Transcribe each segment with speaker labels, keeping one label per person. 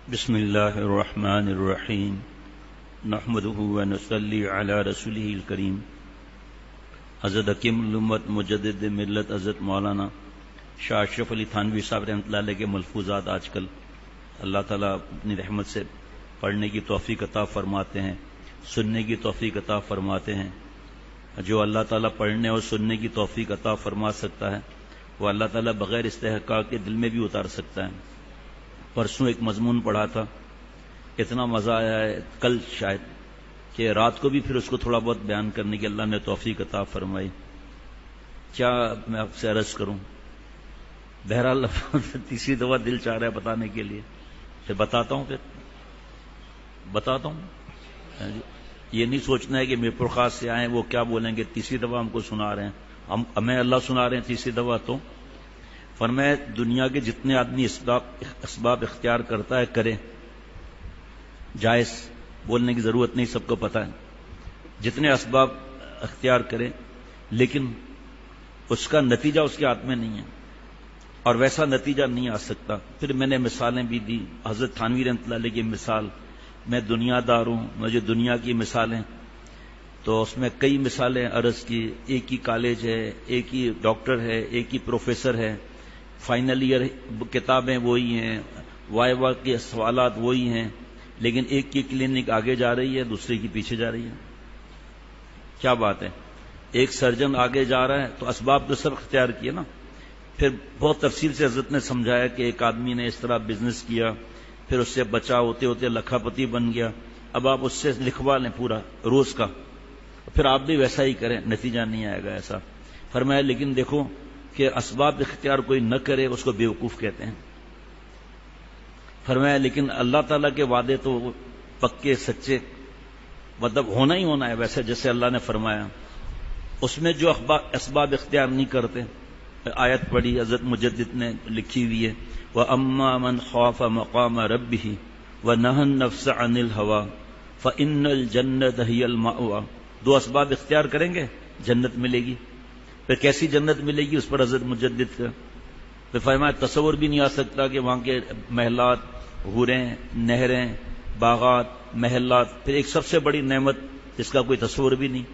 Speaker 1: بسم اللہ الرحمن الرحیم نحمده ونصلی علی رسوله الکریم۔ حضرت حکیم الامت مجدد ملت حضرت مولانا شاہ اشرف علی تھانوی صاحب رحمۃ اللہ علیہ کے ملفوظات آج کل اللہ تعالیٰ اپنی رحمت سے پڑھنے کی توفیق عطا فرماتے ہیں، سننے کی توفیق عطا فرماتے ہیں۔ جو اللہ تعالیٰ پڑھنے اور سننے کی توفیق عطا فرما سکتا ہے وہ اللہ تعالیٰ بغیر استحقاق کے دل میں بھی اتار سکتا ہے۔ پرسوں ایک مضمون پڑھا تھا، اتنا مزہ آیا ہے کل شاید کہ رات کو بھی پھر اس کو تھوڑا بہت بیان کرنے کی اللہ نے توفیق عطا فرمائی۔ کیا میں آپ سے عرض کروں، بہرحال تیسری دفعہ دل چاہ رہا ہے بتانے کے لیے، پھر بتاتا ہوں یہ نہیں سوچنا ہے کہ میرپور خاص سے آئیں وہ کیا بولیں گے، تیسری دفعہ ہم کو سنا رہے ہیں، ہمیں اللہ سنا رہے ہیں تیسری دفعہ۔ تو فرمایا دنیا کے جتنے آدمی اسباب اختیار کرتا ہے کرے، جائز بولنے کی ضرورت نہیں، سب کو پتہ ہے، جتنے اسباب اختیار کرے، لیکن اس کا نتیجہ اس کے ہاتھ میں نہیں ہے اور ویسا نتیجہ نہیں آ سکتا۔ پھر میں نے مثالیں بھی دی، حضرت تھانوی رحمۃ اللہ علیہ کی مثال، میں دنیا دار ہوں، مجھے دنیا کی مثالیں، تو اس میں کئی مثالیں عرض کی، ایک ہی کالج ہے، ایک ہی ڈاکٹر ہے، ایک ہی پروفیسر ہے، فائنل ایئر کتابیں وہی ہیں، وائوا کے سوالات وہی ہیں، لیکن ایک کی کلینک آگے جا رہی ہے، دوسرے کی پیچھے جا رہی ہے۔ کیا بات ہے، ایک سرجن آگے جا رہا ہے تو اسباب تو سب اختیار کیے نا۔ پھر بہت تفصیل سے حضرت نے سمجھایا کہ ایک آدمی نے اس طرح بزنس کیا، پھر اس سے بچا ہوتے ہوتے لکھا پتی بن گیا، اب آپ اس سے لکھوا لیں پورا روز کا، پھر آپ بھی ویسا ہی کریں، نتیجہ نہیں آئے گا ایسا۔ فرمایا لیکن دیکھو کہ اسباب اختیار کوئی نہ کرے اس کو بیوقوف کہتے ہیں۔ فرمایا لیکن اللہ تعالیٰ کے وعدے تو پکے سچے، مطلب ہونا ہی ہونا ہے ویسے جیسے اللہ نے فرمایا، اس میں جو اسباب اختیار نہیں کرتے، آیت پڑھی حضرت مجدد نے لکھی ہوئی ہے، وَأَمَّا مَنْ خَافَ مَقَامَ رَبِّهِ وَنَهَى النَّفْسَ عَنِ الْهَوَىٰ فَإِنَّ الْجَنَّةَ هِيَ الْمَأْوَىٰ۔ دو اسباب اختیار کریں گے جنت ملے گی۔ پھر کیسی جنت ملے گی اس پر حضرت مجدد کا پھر فرمایا تصور بھی نہیں آ سکتا کہ وہاں کے محلات، حوریں، نہریں، باغات، محلات، پھر ایک سب سے بڑی نعمت جس کا کوئی تصور بھی نہیں،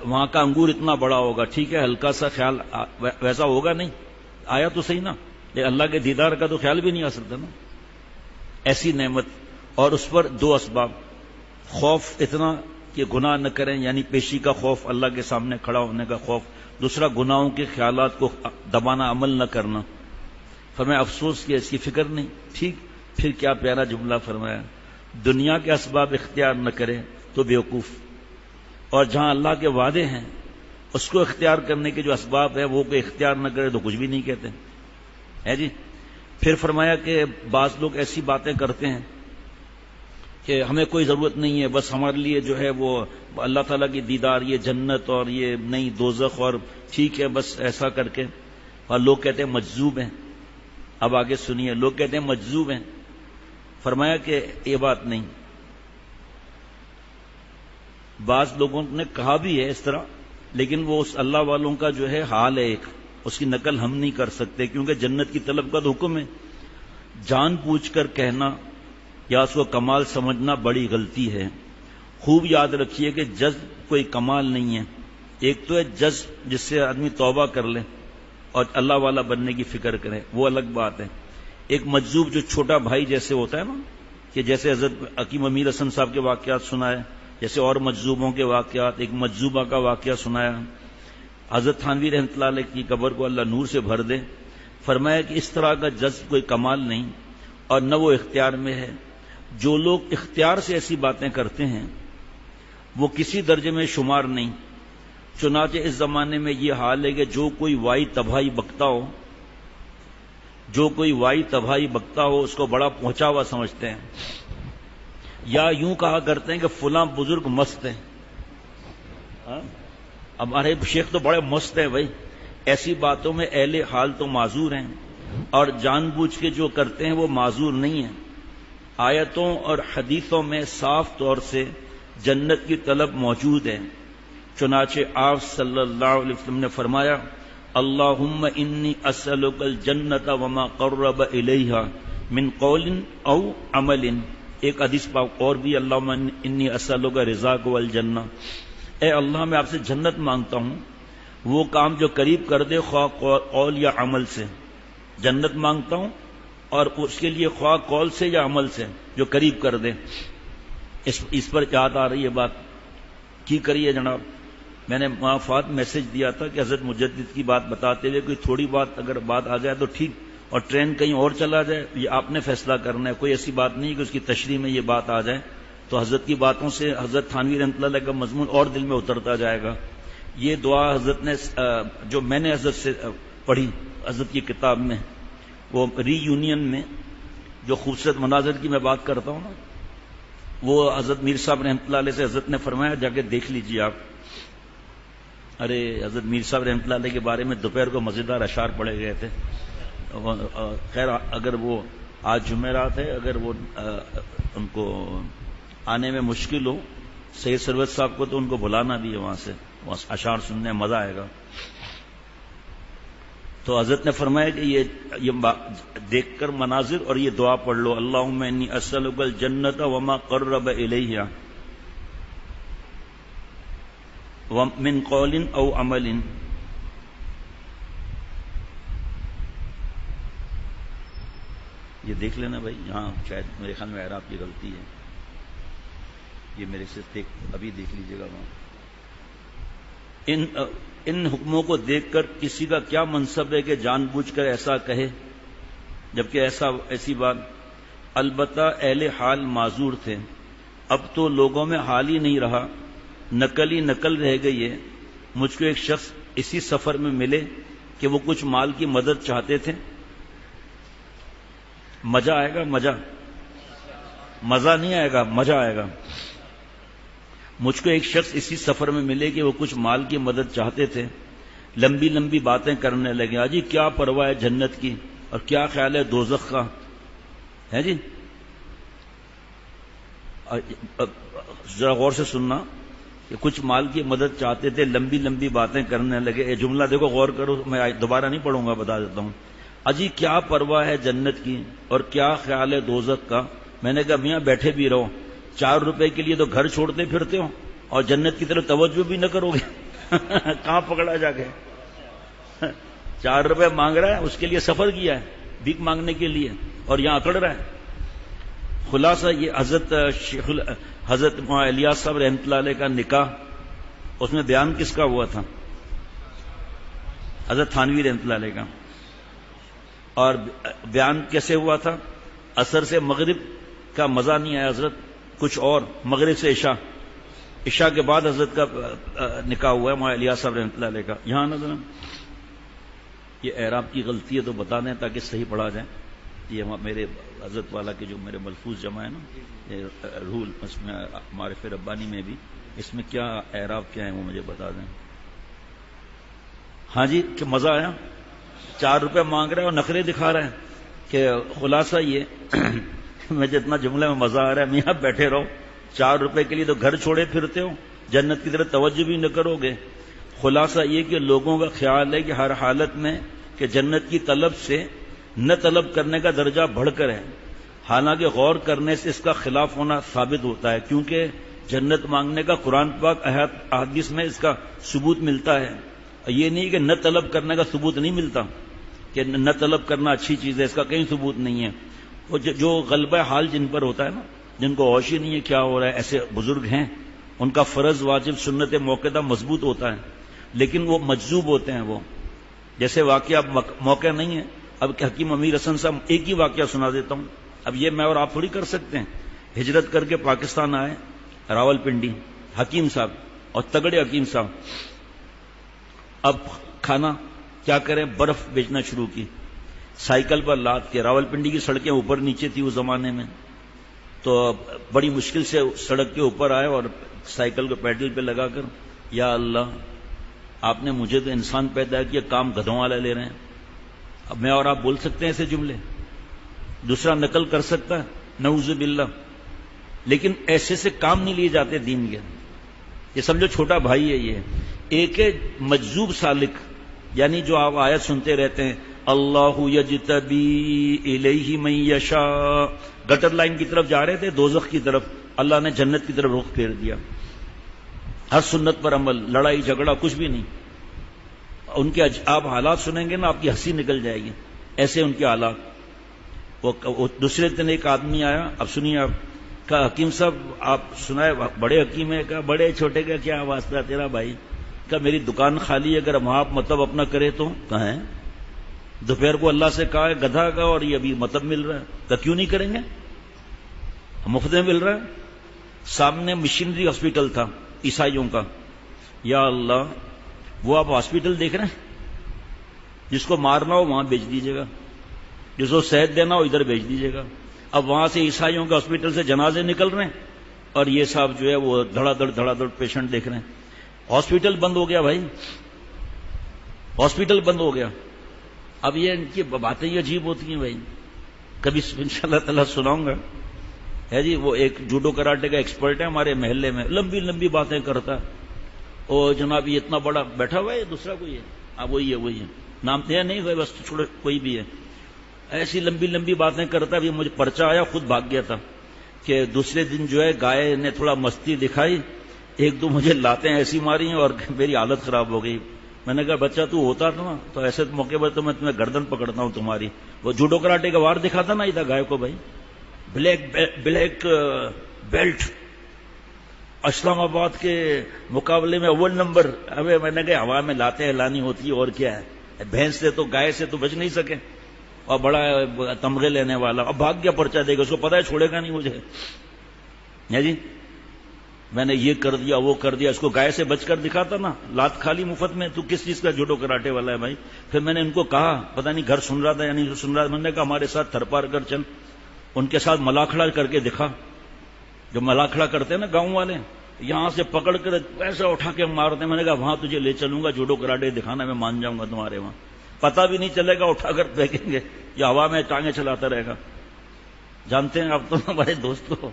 Speaker 1: وہاں کا انگور اتنا بڑا ہوگا، ٹھیک ہے ہلکا سا خیال ویسا ہوگا نہیں، آیا تو صحیح نا، لیکن اللہ کے دیدار کا تو خیال بھی نہیں آ سکتا نا، ایسی نعمت۔ اور اس پر دو اسباب، خوف اتنا کہ گناہ نہ کریں، یعنی پیشی کا خوف، اللہ کے سامنے کھڑا ہونے کا خوف، دوسرا گناہوں کے خیالات کو دبانا، عمل نہ کرنا۔ فرمایا افسوس کہ اس کی فکر نہیں، ٹھیک۔ پھر کیا پیارا جملہ فرمایا، دنیا کے اسباب اختیار نہ کرے تو بیوقوف، اور جہاں اللہ کے وعدے ہیں اس کو اختیار کرنے کے جو اسباب ہے وہ کوئی اختیار نہ کرے تو کچھ بھی نہیں کہتے ہے جی۔ پھر فرمایا کہ بعض لوگ ایسی باتیں کرتے ہیں کہ ہمیں کوئی ضرورت نہیں ہے، بس ہمارے لیے جو ہے وہ اللہ تعالیٰ کی دیدار، یہ جنت اور یہ نہیں دوزخ، اور ٹھیک ہے بس ایسا کر کے، اور لوگ کہتے ہیں مجذوب ہیں۔ اب آگے سنیے، لوگ کہتے ہیں مجذوب ہیں۔ فرمایا کہ یہ بات نہیں، بعض لوگوں نے کہا بھی ہے اس طرح، لیکن وہ اس اللہ والوں کا جو ہے حال ہے ایک، اس کی نقل ہم نہیں کر سکتے، کیونکہ جنت کی طلب کا تو حکم ہے۔ جان پوچھ کر کہنا یا اس کو کمال سمجھنا بڑی غلطی ہے۔ خوب یاد رکھیے کہ جذب کوئی کمال نہیں ہے، ایک تو ہے جذب جس سے آدمی توبہ کر لے اور اللہ والا بننے کی فکر کرے، وہ الگ بات ہے۔ ایک مجذوب جو چھوٹا بھائی جیسے ہوتا ہے نا، کہ جیسے حضرت حکیم امیر حسن صاحب کے واقعات سنائے، جیسے اور مجذوبوں کے واقعات، ایک مجذوبہ کا واقعہ سنایا، حضرت تھانوی رحمۃ اللہ علیہ کی قبر کو اللہ نور سے بھر دے۔ فرمایا کہ اس طرح کا جذب کوئی کمال نہیں اور نہ وہ اختیار میں ہے۔ جو لوگ اختیار سے ایسی باتیں کرتے ہیں وہ کسی درجے میں شمار نہیں۔ چنانچہ اس زمانے میں یہ حال ہے کہ جو کوئی وائی تباہی بکتا ہو اس کو بڑا پہنچا ہوا سمجھتے ہیں، یا یوں کہا کرتے ہیں کہ فلاں بزرگ مست ہیں، ہمارے شیخ تو بڑے مست ہیں بھائی۔ ایسی باتوں میں اہل حال تو معذور ہیں، اور جان بوجھ کے جو کرتے ہیں وہ معذور نہیں ہیں۔ آیتوں اور حدیثوں میں صاف طور سے جنت کی طلب موجود ہے، چنانچہ آپ صلی اللہ علیہ وسلم نے فرمایا، اللہم انی اسألک الجنت وما قرب الیہا من قول او عمل، ایک حدیث پاک اور بھی، اللہم انی اسألک رضاک والجنہ، اے اللہ میں آپ سے جنت مانگتا ہوں، وہ کام جو قریب کر دے خواہ قول یا عمل سے، جنت مانگتا ہوں اور اس کے لیے خواہ قول سے یا عمل سے جو قریب کر دے۔ اس پر یاد آ رہی ہے بات کی کریے جناب، میں نے وفات میسج دیا تھا کہ حضرت مجدد کی بات بتاتے ہوئے کوئی تھوڑی بات اگر بات آ جائے تو ٹھیک، اور ٹرین کہیں اور چلا جائے یہ آپ نے فیصلہ کرنا ہے، کوئی ایسی بات نہیں کہ اس کی تشریح میں یہ بات آ جائے تو حضرت کی باتوں سے حضرت تھانوی رحمۃ اللہ علیہ کا مضمون اور دل میں اترتا جائے گا۔ یہ دعا حضرت نے جو میں نے حضرت سے پڑھی حضرت کی کتاب میں، وہ ری یونین میں جو خوبصورت مناظر کی میں بات کرتا ہوں نا، وہ حضرت میر صاحب رحمۃ اللہ علیہ سے حضرت نے فرمایا، جا کے دیکھ لیجیے آپ۔ ارے حضرت میر صاحب رحمۃ اللہ علیہ کے بارے میں دوپہر کو مزیدار اشعار پڑھے گئے تھے، خیر اگر وہ آج جمعرات ہے، اگر وہ ان کو آنے میں مشکل ہو، سید سروت صاحب کو تو ان کو بلانا بھی ہے وہاں سے، اشعار سننے مزہ آئے گا۔ تو حضرت نے فرمایا کہ یہ دیکھ کر مناظر اور یہ دعا پڑھ لو، اللہم انی اسألک الجنۃ وما قرب الیہا من قول او عمل۔ یہ دیکھ لینا بھائی، یہاں شاید میرے خیال میں اعراب کی غلطی ہے، یہ میرے سے ابھی دیکھ لیجیے گا وہاں۔ ان حکموں کو دیکھ کر کسی کا کیا منصب ہے کہ جان بوجھ کر ایسا کہے، جبکہ ایسی بات، البتہ اہل حال معذور تھے، اب تو لوگوں میں حال ہی نہیں رہا، نقل ہی نقل رہ گئی ہے۔ مجھ کو ایک شخص اسی سفر میں ملے کہ وہ کچھ مال کی مدد چاہتے تھے، مزہ آئے گا، مزہ نہیں آئے گا، مزہ آئے گا۔ مجھ کو ایک شخص اسی سفر میں ملے کہ وہ کچھ مال کی مدد چاہتے تھے، لمبی لمبی باتیں کرنے لگے، آجی کیا پرواہ ہے جنت کی اور کیا خیال ہے دوزخ کا، ہے جی؟ ذرا غور سے سننا کہ کچھ مال کی مدد چاہتے تھے، لمبی لمبی باتیں کرنے لگے۔ یہ جملہ دیکھو غور کرو، میں دوبارہ نہیں پڑھوں گا، بتا دیتا ہوں۔ اجی کیا پرواہ ہے جنت کی اور کیا خیال ہے دوزخ کا۔ میں نے کہا میاں بیٹھے بھی رہو، 4 روپے کے لیے تو گھر چھوڑتے پھرتے ہو اور جنت کی طرف توجہ بھی نہ کرو گے، کہاں پکڑا جا کے؟ 4 روپے مانگ رہا ہے، اس کے لیے سفر کیا ہے بھیک مانگنے کے لیے، اور یہاں اکڑ رہا ہے۔ خلاصہ یہ حضرت الیاس صاحب رحمۃ اللہ علیہ کا نکاح، اس میں بیان کس کا ہوا تھا؟ حضرت تھانوی رحمۃ اللہ علیہ کا۔ اور بیان کیسے ہوا تھا؟ عصر سے مغرب کا مزہ نہیں آیا حضرت، کچھ اور، مغرب سے عشاء کے بعد حضرت کا نکاح ہوا ہے مولانا الیاس صاحب رحمۃ اللہ علیہ کا۔ یہاں نظر یہ اعراب کی غلطی ہے تو بتا دیں تاکہ صحیح پڑھا جائے۔ یہ میرے حضرت والا کے جو میرے ملفوظ جمع ہے نا، یہ رول اس میں معارف ربانی میں بھی، اس میں کیا اعراب کیا ہے وہ مجھے بتا دیں۔ ہاں جی، کہ مزہ آیا؟ 4 روپے مانگ رہا ہے اور نخرے دکھا رہا ہے کہ خلاصہ یہ میں جتنا جملے میں مزہ آ رہا ہے، میاں بیٹھے رہو، 4 روپے کے لیے تو گھر چھوڑے پھرتے ہو، جنت کی طرف توجہ بھی نہ کرو گے۔ خلاصہ یہ کہ لوگوں کا خیال ہے کہ ہر حالت میں کہ جنت کی طلب سے نہ طلب کرنے کا درجہ بڑھ کر ہے، حالانکہ غور کرنے سے اس کا خلاف ہونا ثابت ہوتا ہے، کیونکہ جنت مانگنے کا قرآن پاک احادیث میں اس کا ثبوت ملتا ہے۔ یہ نہیں کہ نہ طلب کرنے کا ثبوت نہیں ملتا، کہ نہ طلب کرنا اچھی چیز ہے، اس کا کہیں ثبوت نہیں ہے۔ وہ جو غلبہ حال جن پر ہوتا ہے نا، جن کو ہوش ہی نہیں ہے کیا ہو رہا ہے، ایسے بزرگ ہیں، ان کا فرض واجب سنت موقعہ مضبوط ہوتا ہے، لیکن وہ مجذوب ہوتے ہیں۔ وہ جیسے واقعہ موقع نہیں ہے، اب حکیم امیر حسن صاحب ایک ہی واقعہ سنا دیتا ہوں۔ اب یہ میں اور آپ تھوڑی کر سکتے ہیں، ہجرت کر کے پاکستان آئے راول پنڈی حکیم صاحب، اور تگڑے حکیم صاحب، اب کھانا کیا کریں، برف بیچنا شروع کی سائیکل پر لاد کے۔ راول پنڈی کی سڑکیں اوپر نیچے تھی اس زمانے میں، تو بڑی مشکل سے سڑک کے اوپر آئے اور سائیکل کو پیڈل پہ لگا کر، یا اللہ آپ نے مجھے تو انسان پیدا کیا، کام گدھوں والا لے رہے ہیں۔ اب میں اور آپ بول سکتے ہیں ایسے جملے؟ دوسرا نقل کر سکتا ہے؟ نعوذ باللہ۔ لیکن ایسے سے کام نہیں لیے جاتے دین کے۔ یہ سمجھو چھوٹا بھائی ہے یہ، ایک ہے مجذوب سالک، یعنی جو آپ آیت سنتے رہتے ہیں اللہ یجتبی الیہ من یشاء. گٹر لائن کی طرف جا رہے تھے، دوزخ کی طرف، اللہ نے جنت کی طرف رخ پھیر دیا. ہر سنت پر عمل، لڑائی جھگڑا کچھ بھی نہیں. ان کے آپ حالات سنیں گے نا، آپ کی ہنسی نکل جائے گی، ایسے ان کے حالات. وہ دوسرے دن ایک آدمی آیا، اب سنیے آپ، کہا حکیم صاحب آپ سنائے بڑے حکیم ہے. کہا بڑے چھوٹے کا کیا واسطہ تیرا بھائی. کہا میری دکان خالی ہے، اگر آپ مطلب اپنا کرے تو. کہاں ہے؟ دوپہر کو اللہ سے کہا ہے گدھا کا، اور یہ ابھی مطلب مل رہا ہے. کہا کیوں نہیں کریں گے، مفت میں مل رہا ہے. سامنے مشنری ہاسپٹل تھا عیسائیوں کا. یا اللہ، وہ آپ ہاسپٹل دیکھ رہے ہیں، جس کو مارنا ہو وہاں بیچ دیجیے گا، جس کو صحت دینا ہو ادھر بیچ دیجیے گا. اب وہاں سے عیسائیوں کے ہاسپٹل سے جنازے نکل رہے ہیں، اور یہ صاحب جو ہے وہ دھڑا دھڑ پیشنٹ دیکھ رہے ہیں. ہاسپٹل بند ہو گیا بھائی، ہاسپٹل بند ہو گیا. اب یہ ان کی باتیں ہی عجیب ہوتی ہیں بھائی. کبھی انشاءاللہ تعالیٰ سناؤں گا. ہے جی، وہ ایک جوڈو کراٹے کا ایکسپرٹ ہے ہمارے محلے میں، لمبی لمبی باتیں کرتا. او جناب یہ اتنا بڑا بیٹھا ہوا ہے، دوسرا کوئی ہے؟ ہاں وہی ہے، نام تو نہیں ہوئے بس، چھوڑے کوئی بھی ہے. ایسی لمبی لمبی باتیں کرتا. بھی مجھے پرچہ آیا، خود بھاگ گیا تھا کہ دوسرے دن جو ہے گائے نے تھوڑا مستی دکھائی، ایک دو مجھے لاتیں ایسی ماری ہیں اور میری حالت خراب ہو گئی. میں نے کہا بچہ تو ہوتا تھا نا، تو ایسے موقع پر تو میں تمہیں گردن پکڑتا ہوں تمہاری. وہ جوڈو کراٹے کا وار دکھاتا نا ادھر گائے کو بھائی، بلیک بیلٹ، اسلام آباد کے مقابلے میں اول نمبر. ابے میں نے کہا ہوا میں لاتیں ہلانی ہوتی اور کیا ہے، بھینس سے تو گائے سے تو بچ نہیں سکے، اور بڑا تمغے لینے والا. اب بھاگ گیا پرچہ دے گا، اس کو پتا ہے چھوڑے گا نہیں مجھے. جی میں نے یہ کر دیا وہ کر دیا. اس کو گائے سے بچ کر دکھاتا نا، لات کھالی مفت میں، تو کس چیز کا جوڈو کراٹے والا ہے بھائی. پھر میں نے ان کو کہا، پتہ نہیں گھر سن رہا تھا یا نہیں سن رہا تھا، میں نے کہا ہمارے ساتھ تھر پار کر چل، ان کے ساتھ ملاکھڑا کر کے دکھا. جو ملاکھڑا کرتے ہیں نا گاؤں والے، یہاں سے پکڑ کر ایسا اٹھا کے مارتے ہیں. میں نے کہا وہاں تجھے لے چلوں گا، جوڈو کراٹے دکھانا، میں مان جاؤں گا تمہارے وہاں. پتہ بھی نہیں چلے گا، اٹھا کر پھینکیں گے یا ہوا میں ٹانگیں چلاتا رہے گا. جانتے ہیں آپ تو ہمارے دوستوں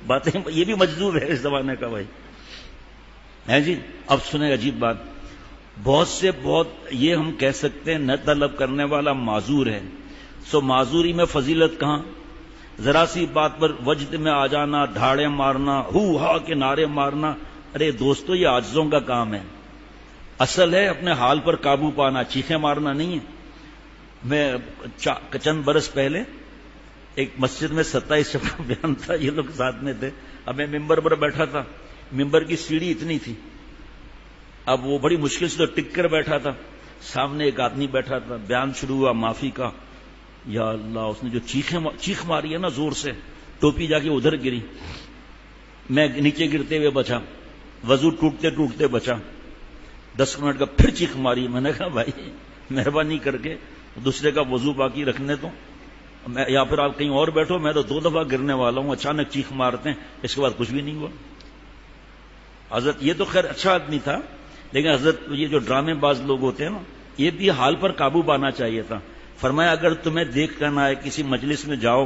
Speaker 1: باتیں، یہ بھی مجذوب ہے اس زمانے کا بھائی. ہے جی. اب سنیں عجیب بات، بہت یہ ہم کہہ سکتے ہیں نہ طلب کرنے والا معذور ہے. سو معذوری میں فضیلت کہاں؟ ذرا سی بات پر وجد میں آ جانا، دھاڑے مارنا، ہو ہا کے نعرے مارنا. ارے دوستو یہ عاجزوں کا کام ہے. اصل ہے اپنے حال پر قابو پانا، چیخیں مارنا نہیں ہے. میں چند برس پہلے ایک مسجد میں 27 کا بیان تھا، یہ لوگ ساتھ میں تھے. اب میں ممبر پر بیٹھا تھا، ممبر کی سیڑھی اتنی تھی، اب وہ بڑی مشکل سے تو ٹک کر بیٹھا تھا. سامنے ایک آدمی بیٹھا تھا، بیان شروع ہوا معافی کا. یا اللہ، اس نے جو چیخ ماری ہے نا زور سے، ٹوپی جا کے ادھر گری، میں نیچے گرتے ہوئے بچا، وضو ٹوٹتے ٹوٹتے بچا. 10 منٹ کا پھر چیخ ماری. میں نے کہا بھائی مہربانی کر کے دوسرے کا وضو باقی رکھنے تو، یا پھر آپ کہیں اور بیٹھو، میں تو 2 دفعہ گرنے والا ہوں. اچانک چیخ مارتے ہیں، اس کے بعد کچھ بھی نہیں ہوا. حضرت یہ تو خیر اچھا آدمی تھا، لیکن حضرت یہ جو ڈرامے باز لوگ ہوتے ہیں نا، یہ بھی حال پر قابو پانا چاہیے تھا. فرمایا اگر تمہیں دیکھ کرنا ہے، کسی مجلس میں جاؤ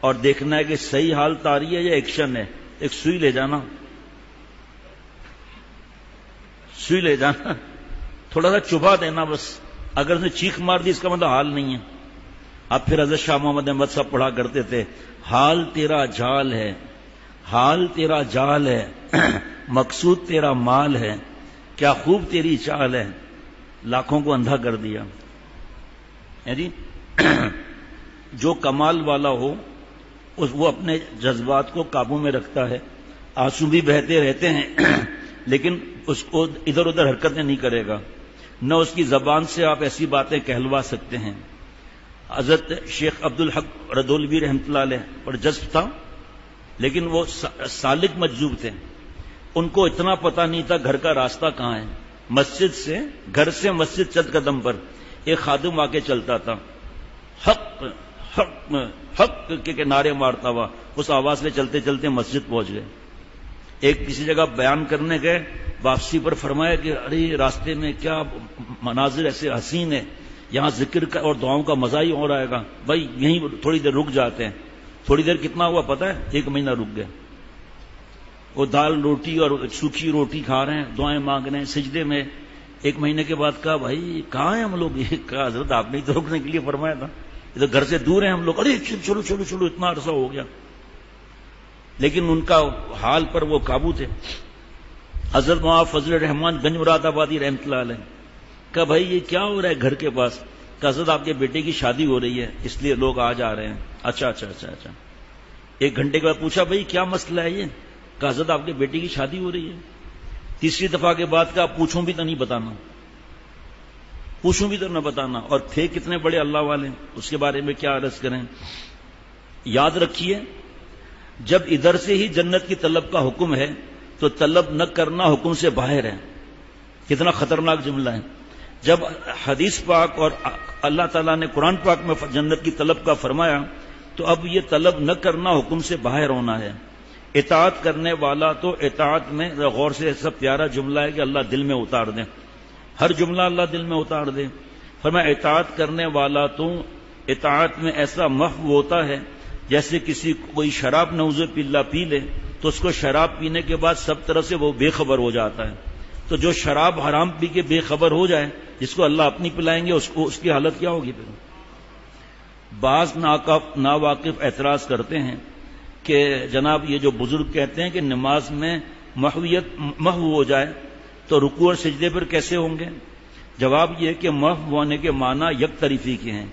Speaker 1: اور دیکھنا ہے کہ صحیح حالت آ رہی ہے یا ایکشن ہے، ایک سوئی لے جانا، سوئی لے جانا، تھوڑا سا چبھا دینا بس. اگر اس نے چیخ مار دی اس کا مطلب حال نہیں ہے. اب پھر حضرت شاہ محمد احمد صاحب پڑھا کرتے تھے، حال تیرا جال ہے، حال تیرا جال ہے، مقصود تیرا مال ہے، کیا خوب تیری چال ہے، لاکھوں کو اندھا کر دیا. جی جو کمال والا ہو وہ اپنے جذبات کو قابو میں رکھتا ہے. آنسو بھی بہتے رہتے ہیں لیکن اس کو ادھر ادھر حرکتیں نہیں کرے گا. نہ اس کی زبان سے آپ ایسی باتیں کہلوا سکتے ہیں. حضرت شیخ عبدالحق ردولوی رحمۃ اللہ علیہ پر جذب تھا، لیکن وہ سالک مجذوب تھے. ان کو اتنا پتہ نہیں تھا گھر کا راستہ کہاں ہے. مسجد سے، گھر سے مسجد چند قدم پر ایک خادم آ کے چلتا تھا، حق حق حق کے نعرے مارتا ہوا اس آواز سے چلتے چلتے مسجد پہنچ گئے. ایک کسی جگہ بیان کرنے گئے، واپسی پر فرمایا کہ ارے راستے میں کیا مناظر ایسے حسین ہے، یہاں ذکر کا اور دعاؤں کا مزہ ہی اور آئے گا. بھائی یہیں تھوڑی دیر رک جاتے ہیں. تھوڑی دیر کتنا ہوا پتہ ہے؟ 1 مہینہ رک گئے. وہ دال روٹی اور سوکھی روٹی کھا رہے ہیں، دعائیں مانگ رہے ہیں، سجدے میں ایک مہینے کے بعد کہا بھائی کہاں ہیں ہم لوگ؟ یہ کہا حضرت آپ نے تو رکنے کے لیے فرمایا تھا، یہ تو گھر سے دور ہیں ہم لوگ. ارے چلو چلو چلو، اتنا عرصہ ہو گیا. لیکن ان کا حال پر وہ قابو تھے. حضرت مولانا فضل الرحمان گنج مراد آبادی رحمۃ اللہ علیہ کہا بھائی یہ کیا ہو رہا ہے گھر کے پاس؟ کہ حضرت آپ کے بیٹے کی شادی ہو رہی ہے اس لیے لوگ آ جا رہے ہیں. اچھا اچھا اچھا اچھا. ایک گھنٹے کے بعد پوچھا بھائی کیا مسئلہ ہے یہ؟ کہ حضرت آپ کے بیٹے کی شادی ہو رہی ہے. تیسری دفعہ کے بعد کہا پوچھوں بھی تو نہیں بتانا، پوچھوں بھی تو نہ بتانا. اور تھے کتنے بڑے اللہ والے، اس کے بارے میں کیا عرض کریں. یاد رکھیے جب ادھر سے ہی جنت کی طلب کا حکم ہے تو طلب نہ کرنا حکم سے باہر ہے. کتنا خطرناک جملہ ہے. جب حدیث پاک اور اللہ تعالیٰ نے قرآن پاک میں جنت کی طلب کا فرمایا تو اب یہ طلب نہ کرنا حکم سے باہر ہونا ہے. اطاعت کرنے والا تو اطاعت میں، غور سے سب پیارا جملہ ہے کہ اللہ دل میں اتار دیں، ہر جملہ اللہ دل میں اتار دے. فرمایا اطاعت کرنے والا تو اطاعت میں ایسا محو ہوتا ہے جیسے کسی کوئی شراب نعوذ باللہ پی لے تو اس کو شراب پینے کے بعد سب طرح سے وہ بے خبر ہو جاتا ہے. تو جو شراب حرام پی کے بے خبر ہو جائے، جس کو اللہ اپنی پلائیں گے اس کی حالت کیا ہوگی پھر؟ بعض ناواقف اعتراض کرتے ہیں کہ جناب یہ جو بزرگ کہتے ہیں کہ نماز میں محو ہو جائے تو رکوع اور سجدے پر کیسے ہوں گے؟ جواب یہ کہ محو ہونے کے معنی یک طرفی کے ہیں.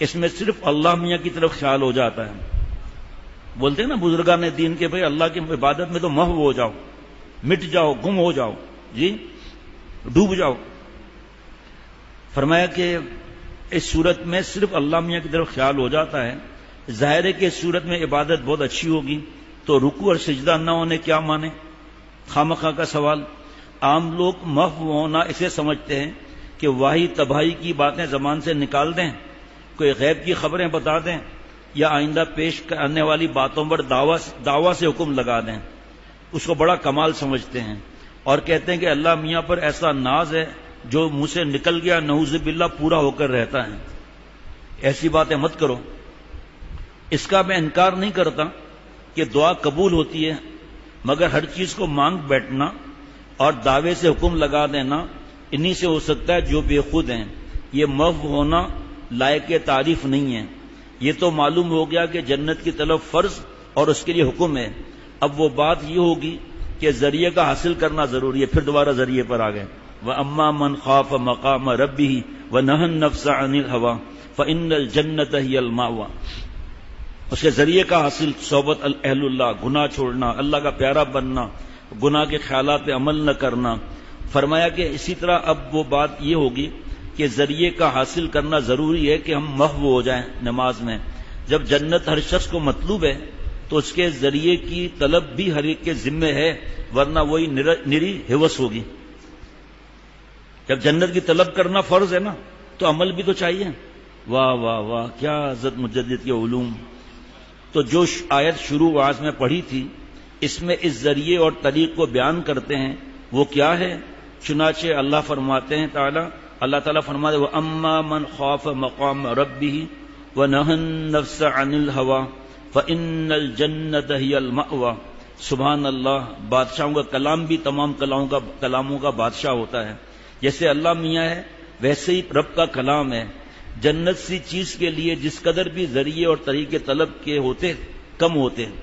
Speaker 1: اس میں صرف اللہ میاں کی طرف خیال ہو جاتا ہے. بولتے ہیں نا بزرگان دین کے بھائی اللہ کی عبادت میں تو محو ہو جاؤ، مٹ جاؤ، گم ہو جاؤ، جی ڈوب جاؤ. فرمایا کہ اس صورت میں صرف اللہ میاں کی طرف خیال ہو جاتا ہے. ظاہر ہے کہ اس صورت میں عبادت بہت اچھی ہوگی تو رکوع اور سجدہ نہ ہونے کیا مانے؟ خامخواہ کا سوال. عام لوگ محو ہونا اسے سمجھتے ہیں کہ واہی تباہی کی باتیں زبان سے نکال دیں، کوئی غیب کی خبریں بتا دیں یا آئندہ پیش کرنے والی باتوں پر دعویٰ سے حکم لگا دیں. اس کو بڑا کمال سمجھتے ہیں اور کہتے ہیں کہ اللہ میاں پر ایسا ناز ہے جو منہ سے نکل گیا نعوذ باللہ پورا ہو کر رہتا ہے. ایسی باتیں مت کرو. اس کا میں انکار نہیں کرتا کہ دعا قبول ہوتی ہے، مگر ہر چیز کو مانگ بیٹھنا اور دعوے سے حکم لگا دینا انہی سے ہو سکتا ہے جو بے خود ہیں. یہ محو ہونا لائق تعریف نہیں ہے. یہ تو معلوم ہو گیا کہ جنت کی طلب فرض اور اس کے لیے حکم ہے. اب وہ بات یہ ہوگی کہ ذریعے کا حاصل کرنا ضروری ہے. پھر دوبارہ ذریعے پر آ گئے. وَأَمَّا مَنْ خَافَ مَقَامَ رَبِّهِ وَنَهَى النَّفْسَ عَنِ الْهَوَىٰ فَإِنَّ الْجَنَّةَ هِيَ الْمَأْوَىٰ. اس کے ذریعے کا حاصل صحبت اہل اللہ، گناہ چھوڑنا، اللہ کا پیارا بننا، گناہ کے خیالات پہ عمل نہ کرنا. فرمایا کہ اسی طرح اب وہ بات یہ ہوگی کہ ذریعے کا حاصل کرنا ضروری ہے کہ ہم محو ہو جائیں نماز میں. جب جنت ہر شخص کو مطلوب ہے تو اس کے ذریعے کی طلب بھی ہر ایک کے ذمے ہے، ورنہ وہی نری ہوس ہوگی. جب جنت کی طلب کرنا فرض ہے نا تو عمل بھی تو چاہیے. واہ واہ واہ، کیا حضرت مجدد کے علوم. تو جو آیت شروع آج میں پڑھی تھی اس میں اس ذریعے اور طریق کو بیان کرتے ہیں وہ کیا ہے. چنانچہ اللہ فرماتے ہیں اللہ تعالیٰ فرماتے ہیں وَأَمَّا مَنْ خَافَ مَقَامَ رَبِّهِ وَنَهَى النَّفْسَ عَنِ الْهَوَىٰ فَإِنَّ الْجَنَّةَ هِيَ الْمَأْوَىٰ. سبحان اللہ. بادشاہوں کا کلام بھی تمام کلاموں کا بادشاہ ہوتا ہے. جیسے اللہ میاں ہے ویسے ہی رب کا کلام ہے. جنت سی چیز کے لیے جس قدر بھی ذریعے اور طریقے طلب کے ہوتے کم ہوتے ہیں،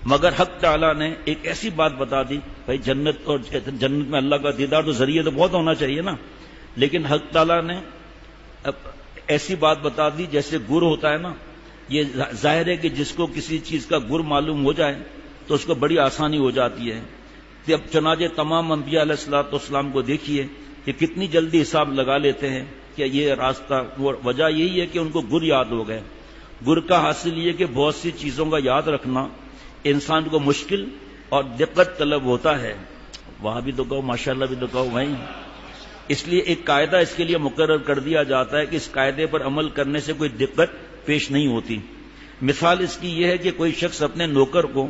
Speaker 1: مگر حق تعالیٰ نے ایک ایسی بات بتا دی بھائی جنت میں اللہ کا دیدار تو ذریعے تو بہت ہونا چاہیے نا، لیکن حق تعالیٰ نے ایسی بات بتا دی جیسے گر ہوتا ہے نا. یہ ظاہر ہے کہ جس کو کسی چیز کا گر معلوم ہو جائے تو اس کو بڑی آسانی ہو جاتی ہے. اب چنانچہ تمام انبیاء علیہ الصلوۃ والسلام کو دیکھیے کہ کتنی جلدی حساب لگا لیتے ہیں کہ یہ راستہ، وجہ یہی ہے کہ ان کو گر یاد ہو گئے. گر کا حاصل یہ کہ بہت سی چیزوں کا یاد رکھنا انسان کو مشکل اور دقت طلب ہوتا ہے. وہاں بھی تو کہو، ماشاءاللہ بھی تو کہو بھائی. اس لیے ایک قاعدہ اس کے لیے مقرر کر دیا جاتا ہے کہ اس قاعدے پر عمل کرنے سے کوئی دقت پیش نہیں ہوتی. مثال اس کی یہ ہے کہ کوئی شخص اپنے نوکر کو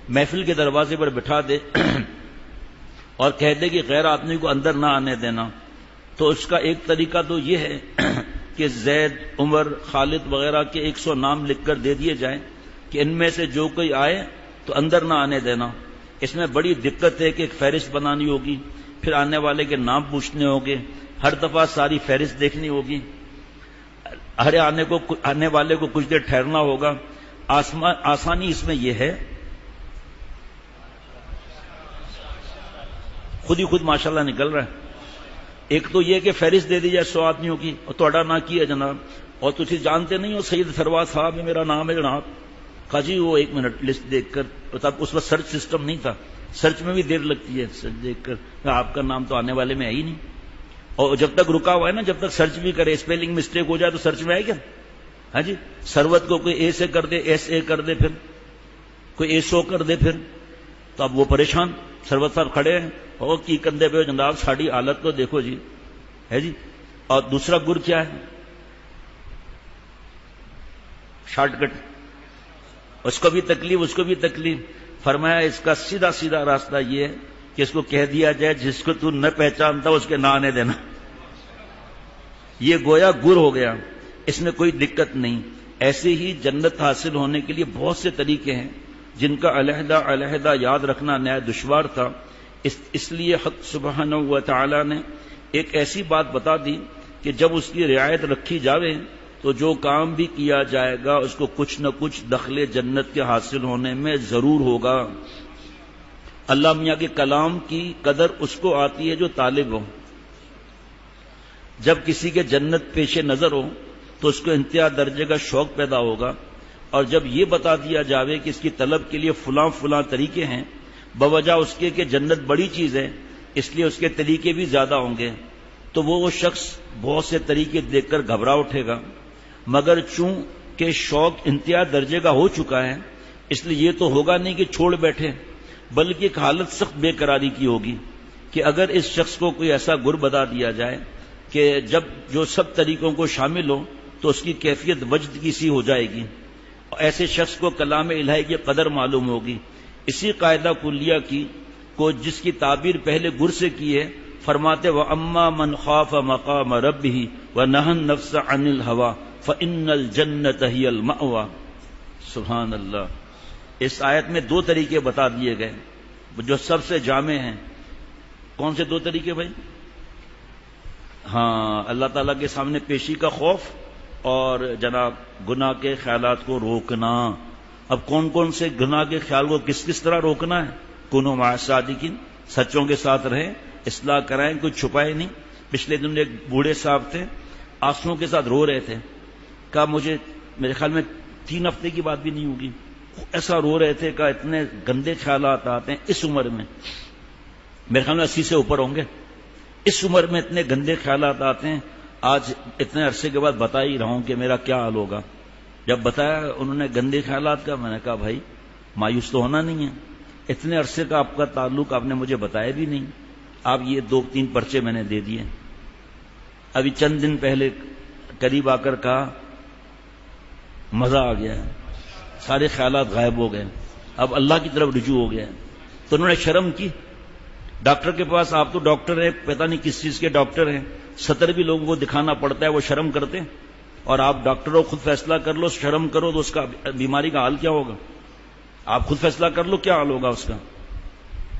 Speaker 1: محفل کے دروازے پر بٹھا دے اور کہہ دے کہ غیر آدمی کو اندر نہ آنے دینا، تو اس کا ایک طریقہ تو یہ ہے کہ زید، عمر، خالد وغیرہ کے 100 نام لکھ کر دے دیے جائیں کہ ان میں سے جو کوئی آئے تو اندر نہ آنے دینا. اس میں بڑی دقت ہے کہ ایک فہرست بنانی ہوگی پھر آنے والے کے نام پوچھنے ہوں گے، ہر دفعہ ساری فہرست دیکھنی ہوگی، ہر آنے والے کو کچھ دیر ٹھہرنا ہوگا۔ آسانی اس میں یہ ہے، خود ہی خود ماشاءاللہ نکل رہا ہے۔ ایک تو یہ کہ فہرست دے دی جائے 100 آدمیوں کی، اور توڑا نہ کیا جناب، اور تجھے جانتے نہیں ہو سید سرواز صاحب میرا نام ہے جناب، کہا جی وہ 1 منٹ لسٹ دیکھ کر، تب اس وقت سرچ سسٹم نہیں تھا، سرچ میں بھی دیر لگتی ہے، سرچ دیکھ کر آپ کا نام تو آنے والے میں ہے ہی نہیں، اور جب تک رکا ہوا ہے نا، جب تک سرچ بھی کرے، اسپیلنگ مسٹیک ہو جائے تو سرچ میں آئے کیا؟ ہاں جی، سروت کو کوئی اے سے کر دے، ایس اے کر دے، پھر کوئی ایسو کر دے، پھر تو اب وہ پریشان، سروت صاحب کھڑے ہیں اور کی کندھے پہ جناب ساڑی حالت تو دیکھو جی، ہے جی۔ اور دوسرا گر کیا ہے؟ شارٹ کٹ، اس کو بھی تکلیف، اس کو بھی تکلیف۔ فرمایا اس کا سیدھا سیدھا راستہ یہ ہے کہ اس کو کہہ دیا جائے جس کو تو نہ پہچانتا اس کے نہ آنے دینا، یہ گویا گر ہو گیا، اس میں کوئی دقت نہیں۔ ایسے ہی جنت حاصل ہونے کے لیے بہت سے طریقے ہیں جن کا علیحدہ علیحدہ یاد رکھنا نہایت دشوار تھا، اس لیے حق سبحانہ و تعالی نے ایک ایسی بات بتا دی کہ جب اس کی رعایت رکھی جاوے تو جو کام بھی کیا جائے گا اس کو کچھ نہ کچھ دخل جنت کے حاصل ہونے میں ضرور ہوگا۔ اللہ میاں کے کلام کی قدر اس کو آتی ہے جو طالب ہو۔ جب کسی کے جنت پیش نظر ہو تو اس کو انتہا درجے کا شوق پیدا ہوگا، اور جب یہ بتا دیا جاوے کہ اس کی طلب کے لیے فلاں فلاں طریقے ہیں، بوجہ اس کے کہ جنت بڑی چیز ہے اس لیے اس کے طریقے بھی زیادہ ہوں گے، تو وہ شخص بہت سے طریقے دیکھ کر گھبرا اٹھے گا، مگر چونکہ شوق انتہا درجے کا ہو چکا ہے اس لیے یہ تو ہوگا نہیں کہ چھوڑ بیٹھے، بلکہ ایک حالت سخت بے قراری کی ہوگی کہ اگر اس شخص کو کوئی ایسا گر بتا دیا جائے کہ جب جو سب طریقوں کو شامل ہو تو اس کی کیفیت وجد کی سی ہو جائے گی، ایسے شخص کو کلام الہی کی قدر معلوم ہوگی۔ اسی قاعدہ کلیہ کی کو جس کی تعبیر پہلے گر سے کی ہے، فرماتے وَأَمَّا مَنْ خَافَ مَقَامَ رَبِّهِ وَنَهَى النَّفْسَ عَنِ الْهَوَىٰ فَإِنَّ الْجَنَّةَ هِيَ الْمَأْوَىٰ۔ سبحان اللہ۔ اس آیت میں 2 طریقے بتا دیے گئے جو سب سے جامع ہیں۔ کون سے 2 طریقے بھائی؟ ہاں، اللہ تعالیٰ کے سامنے پیشی کا خوف اور جناب گناہ کے خیالات کو روکنا۔ اب کون کون سے گناہ کے خیال کو کس کس طرح روکنا ہے؟ کونوا مع الصادقین، سچوں کے ساتھ رہیں، اصلاح کرائیں، کوئی چھپائے نہیں۔ پچھلے دن ایک بوڑھے صاحب تھے، آنسوؤں کے ساتھ رو رہے تھے، کہا مجھے میرے خیال میں 3 ہفتے کی بات بھی نہیں ہوگی، ایسا رو رہے تھے، کہا اتنے گندے خیالات آتے ہیں اس عمر میں، میرے خیال میں 80 سے اوپر ہوں گے، اس عمر میں اتنے گندے خیالات آتے ہیں، آج اتنے عرصے کے بعد بتا ہی رہا ہوں کہ میرا کیا حال ہوگا۔ جب بتایا انہوں نے گندے خیالات کا، میں نے کہا بھائی مایوس تو ہونا نہیں ہے، اتنے عرصے کا آپ کا تعلق آپ نے مجھے بتایا بھی نہیں، آپ یہ 2-3 پرچے میں نے دے دیے۔ ابھی چند دن پہلے قریب آ کر کہا مزہ آ گیا ہے، سارے خیالات غائب ہو گئے، اب اللہ کی طرف رجوع ہو گیا ہے۔ تو انہوں نے شرم کی، ڈاکٹر کے پاس، آپ تو ڈاکٹر ہیں، پتہ نہیں کس چیز کے ڈاکٹر ہیں، 70 بھی لوگوں کو دکھانا پڑتا ہے، وہ شرم کرتے ہیں، اور آپ ڈاکٹر ہو، خود فیصلہ کر لو، شرم کرو تو اس کا بیماری کا حال کیا ہوگا؟ آپ خود فیصلہ کر لو کیا حال ہوگا اس کا۔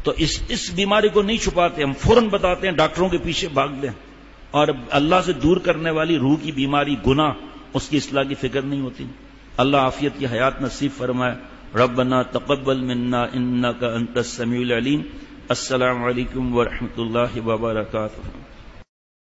Speaker 1: تو اس بیماری کو نہیں چھپاتے، ہم فوراً بتاتے ہیں، ڈاکٹروں کے پیچھے بھاگ دیں، اور اللہ سے دور کرنے والی روح کی بیماری گناہ، اس کی اصلاح کی فکر نہیں ہوتی۔ اللہ عافیت کی حیات نصیب فرمائے۔ ربنا تقبل منا انک انت السمیع العلیم۔ السلام علیکم ورحمۃ اللہ وبرکاتہ۔